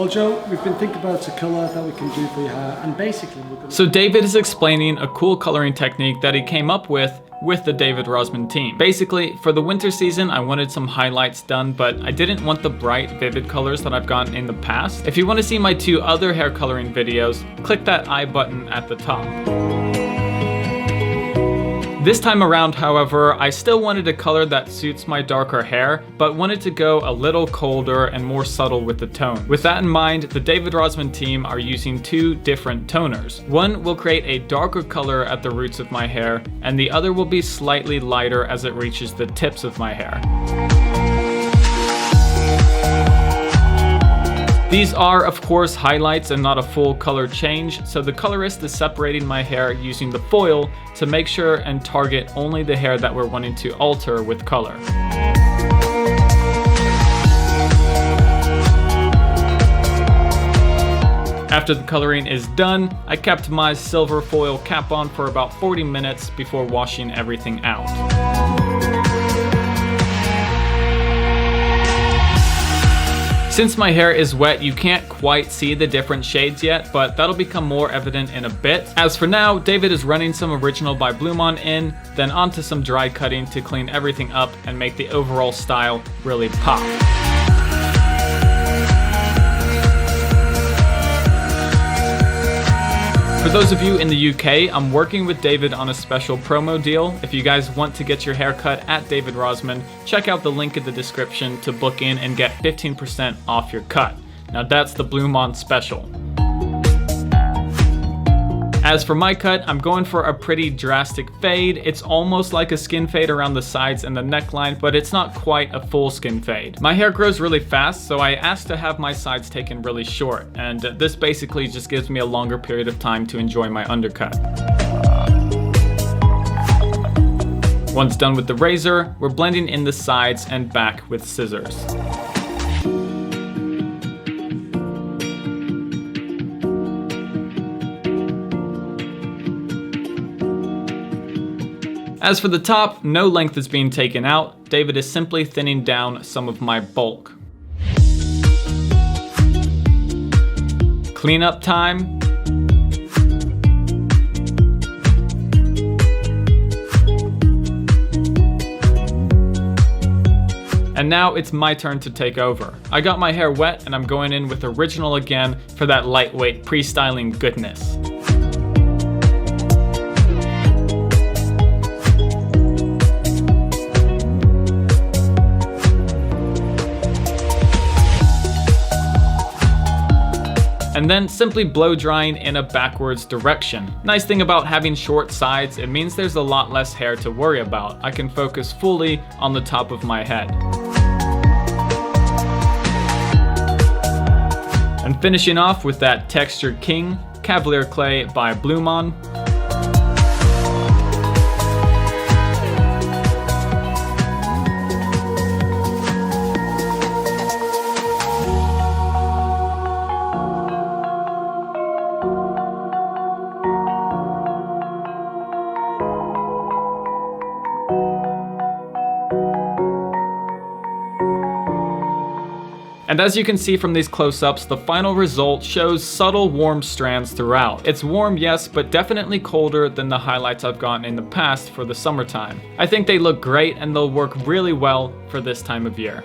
Well, Joe, we've been thinking about a colour that we can do for your hair, and basically we're going to... So David is explaining a cool coloring technique that he came up with the David Rozman team. Basically, for the winter season, I wanted some highlights done, but I didn't want the bright, vivid colors that I've gotten in the past. If you want to see my 2 other hair coloring videos, click that I button at the top. This time around, however, I still wanted a color that suits my darker hair, but wanted to go a little colder and more subtle with the tone. With that in mind, the David Rozman team are using 2 different toners. One will create a darker color at the roots of my hair, and the other will be slightly lighter as it reaches the tips of my hair. These are, of course, highlights and not a full color change, so the colorist is separating my hair using the foil to make sure and target only the hair that we're wanting to alter with color. After the coloring is done, I kept my silver foil cap on for about 40 minutes before washing everything out. Since my hair is wet, you can't quite see the different shades yet, but that'll become more evident in a bit. As for now, David is running some original by BluMaan in, then onto some dry cutting to clean everything up and make the overall style really pop. For those of you in the UK, I'm working with David on a special promo deal. If you guys want to get your haircut at David Rozman, check out the link in the description to book in and get 15% off your cut. Now that's the BluMaan special. As for my cut, I'm going for a pretty drastic fade. It's almost like a skin fade around the sides and the neckline, but it's not quite a full skin fade. My hair grows really fast, so I asked to have my sides taken really short, and this basically just gives me a longer period of time to enjoy my undercut. Once done with the razor, we're blending in the sides and back with scissors. As for the top, no length is being taken out. David is simply thinning down some of my bulk. Cleanup time. And now it's my turn to take over. I got my hair wet and I'm going in with original again for that lightweight pre-styling goodness. And then simply blow drying in a backwards direction. Nice thing about having short sides, it means there's a lot less hair to worry about. I can focus fully on the top of my head. And finishing off with that Texture King Cavalier Clay by BluMaan. And as you can see from these close-ups, the final result shows subtle warm strands throughout. It's warm, yes, but definitely colder than the highlights I've gotten in the past for the summertime. I think they look great and they'll work really well for this time of year.